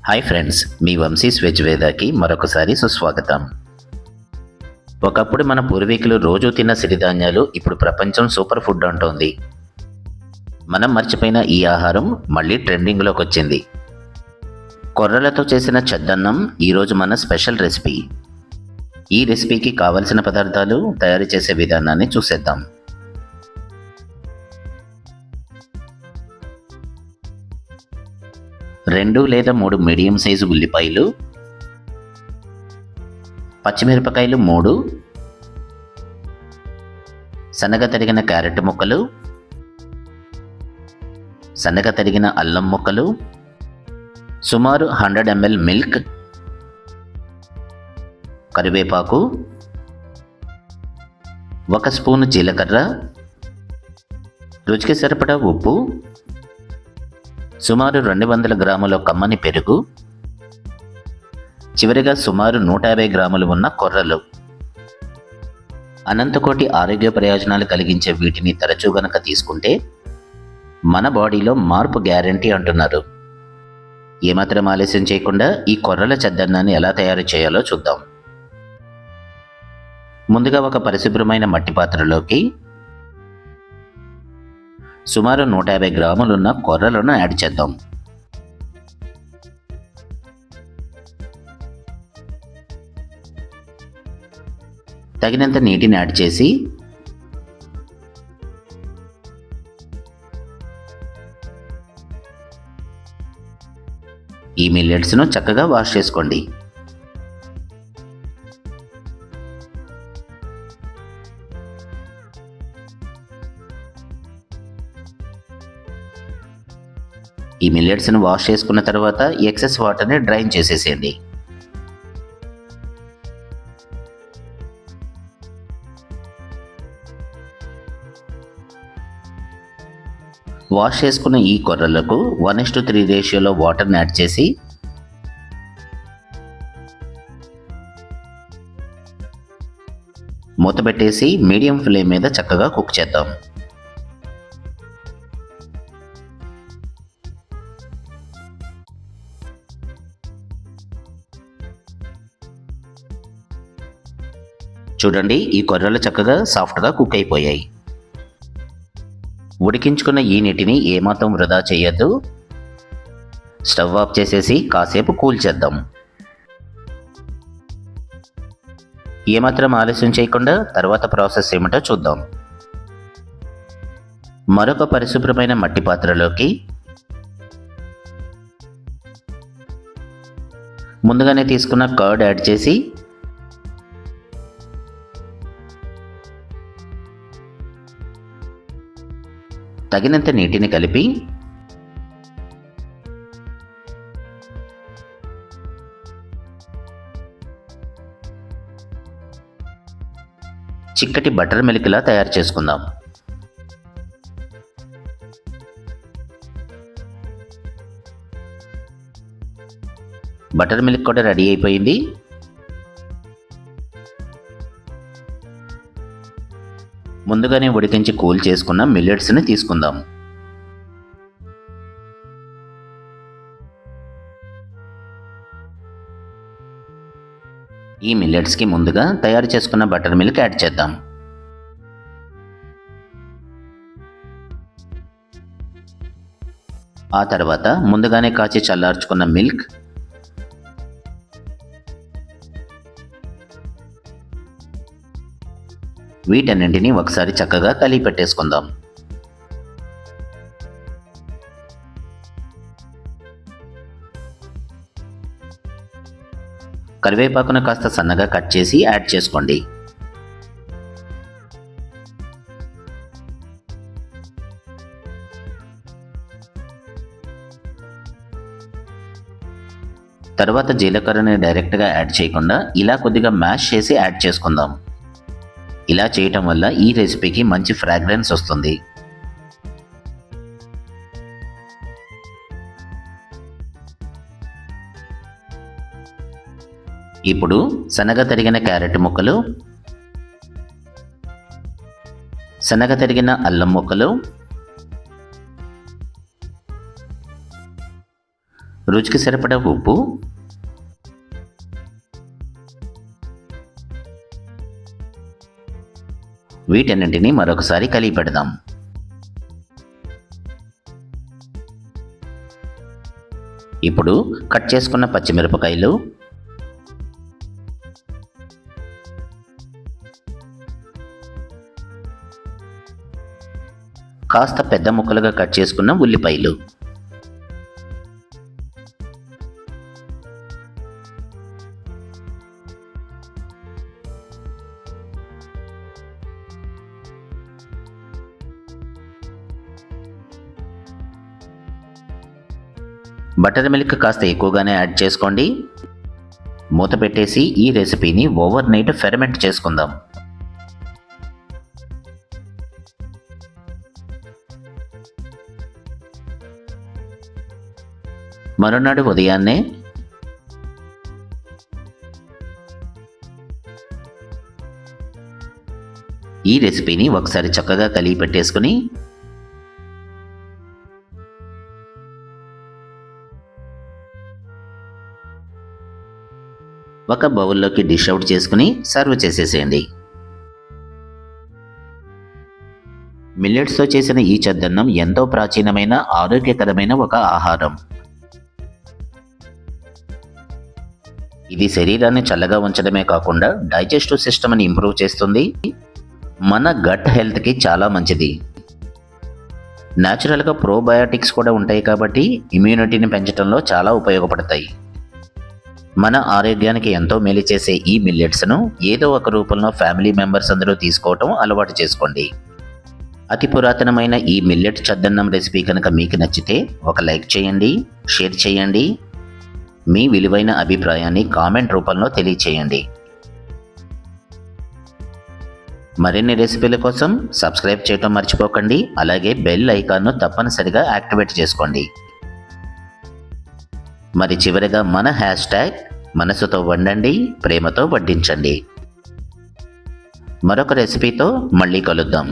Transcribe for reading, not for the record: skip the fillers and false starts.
Hi friends, మీ Vamshi's veg వేదాకి మరొకసారి సుస్వాగతం. ఒకప్పుడు మన పూర్వీకులు రోజు తిన్న సిరిధాన్యాలు ఇప్పుడు ప్రపంచం సూపర్ ఫుడ్ అంటోంది. మనం మర్చిపోయిన ఈ ఆహారం మళ్ళీ ట్రెండింగ్లోకి వచ్చింది. కొర్రలతో చేసిన చద్దన్నం ఈరోజు మన స్పెషల్ రెసిపీ. ఈ రెసిపీకి కావలసిన పదార్థాలు, తయారు చేసే విధానాన్ని చూసేద్దాం. రెండు లేదా మూడు మీడియం సైజు ఉల్లిపాయలు, పచ్చిమిరపకాయలు 3, సన్నగా తరిగిన క్యారెట్ ముక్కలు, సన్నగా తరిగిన అల్లం ముక్కలు, సుమారు 100 ml మిల్క్, కరివేపాకు, 1 స్పూను జీలకర్ర, రుచికి సరిపడా ఉప్పు, సుమారు 200 గ్రాముల కమ్మని పెరుగు, చివరిగా సుమారు 150 గ్రాములు ఉన్న కొర్రలు. అనంతకోటి ఆరోగ్య ప్రయోజనాలు కలిగించే వీటిని తరచూ గనక తీసుకుంటే మన బాడీలో మార్పు గ్యారంటీ అంటున్నారు. ఏమాత్రం ఆలస్యం చేయకుండా ఈ కొర్రల చద్దన్నాన్ని ఎలా తయారు చేయాలో చూద్దాం. ముందుగా ఒక పరిశుభ్రమైన మట్టి పాత్రలోకి సుమారు 150 గ్రాములున్న కొర్రలను యాడ్ చేద్దాం. తగినంత నీటిని యాడ్ చేసి ఈ మిల్లెట్స్ను చక్కగా వాష్ చేసుకోండి. ఈ మిల్లెట్స్ను వాష్ చేసుకున్న తర్వాత ఎక్సెస్ వాటర్ని డ్రైన్ చేసేసేయండి. వాష్ చేసుకున్న ఈ కొర్రలకు 1:3 రేషియోలో వాటర్ని యాడ్ చేసి మూత పెట్టేసి మీడియం ఫ్లేమ్ మీద చక్కగా కుక్ చేద్దాం. చూడండి, ఈ కొర్రలు చక్కగా సాఫ్ట్గా కుక్ అయిపోయాయి. ఉడికించుకున్న ఈ నీటిని ఏమాత్రం వృధా చేయొద్దు. స్టవ్ ఆఫ్ చేసేసి కాసేపు కూల్ చేద్దాం. ఏమాత్రం ఆలస్యం చేయకుండా తర్వాత ప్రాసెస్ ఏమిటో చూద్దాం. మరొక పరిశుభ్రమైన మట్టి పాత్రలోకి ముందుగానే తీసుకున్న కర్డ్ యాడ్ చేసి తగినంత నీటిని కలిపి చిక్కటి బటర్ మిల్క్లా తయారు చేసుకుందాం. బటర్ మిల్క్ కూడా రెడీ అయిపోయింది. ముందుగానే ఉడికించి కూల్ చేసుకున్న మిల్లెట్స్ని తీసుకుందాం. ఈ మిల్లెట్స్కి ముందుగా తయారు చేసుకున్న బటర్ మిల్క్ యాడ్ చేద్దాం. ఆ తర్వాత ముందుగానే కాచి చల్లార్చుకున్న మిల్క్, వీటన్నింటినీ ఒకసారి చక్కగా కలిపి పెట్టేసుకుందాం. కరివేపాకును కాస్త సన్నగా కట్ చేసి యాడ్ చేసుకోండి. తర్వాత జీలకర్రని డైరెక్ట్గా యాడ్ చేయకుండా ఇలా కొద్దిగా మ్యాష్ చేసి యాడ్ చేసుకుందాం. ఇలా చేయటం వల్ల ఈ రెసిపీకి మంచి ఫ్రాగ్రెన్స్ వస్తుంది. ఇప్పుడు సన్నగా తరిగిన క్యారెట్ ముక్కలు, సన్నగా తరిగిన అల్లం ముక్కలు, రుచికి సరిపడా ఉప్పు, వీటన్నింటినీ మరొకసారి కలిపి పెడదాం. ఇప్పుడు కట్ చేసుకున్న పచ్చిమిరపకాయలు, కాస్త పెద్ద ముక్కలుగా కట్ చేసుకున్న ఉల్లిపాయలు, బటర్ మిల్క్ కాస్త ఎక్కువగానే యాడ్ చేసుకోండి. మూత పెట్టేసి ఈ రెసిపీని ఓవర్ నైట్ ఫెర్మెంట్ చేసుకుందాం. మరునాడు ఉదయాన్నే ఈ రెసిపీని ఒకసారి చక్కగా కలిపి పెట్టేసుకుని ఒక బౌల్లోకి డిష్ అవుట్ చేసుకుని సర్వ్ చేసేసేయండి. మిల్లెట్స్తో చేసిన ఈ చద్దన్నం ఎంతో ప్రాచీనమైన ఆరోగ్యకరమైన ఒక ఆహారం. ఇది శరీరాన్ని చల్లగా ఉంచడమే కాకుండా డైజెస్టివ్ సిస్టమ్ని ఇంప్రూవ్ చేస్తుంది. మన గట్ హెల్త్కి చాలా మంచిది. న్యాచురల్గా ప్రోబయాటిక్స్ కూడా ఉంటాయి కాబట్టి ఇమ్యూనిటీని పెంచడంలో చాలా ఉపయోగపడతాయి. మన ఆరోగ్యానికి ఎంతో మేలు చేసే ఈ మిల్లెట్స్ను ఏదో ఒక రూపంలో ఫ్యామిలీ మెంబర్స్ అందరూ తీసుకోవటం అలవాటు చేసుకోండి. అతి పురాతనమైన ఈ మిల్లెట్ చద్దన్నం రెసిపీ కనుక మీకు నచ్చితే ఒక లైక్ చేయండి, షేర్ చేయండి. మీ విలువైన అభిప్రాయాన్ని కామెంట్ రూపంలో తెలియచేయండి. మరిన్ని రెసిపీల కోసం సబ్స్క్రైబ్ చేయటం మర్చిపోకండి. అలాగే బెల్ ఐకాన్ను తప్పనిసరిగా యాక్టివేట్ చేసుకోండి. మరి చివరిగా మన హ్యాష్ట్యాగ్ మనసుతో వండండి, ప్రేమతో వడ్డించండి. మరొక రెసిపీతో మళ్ళీ కలుద్దాం.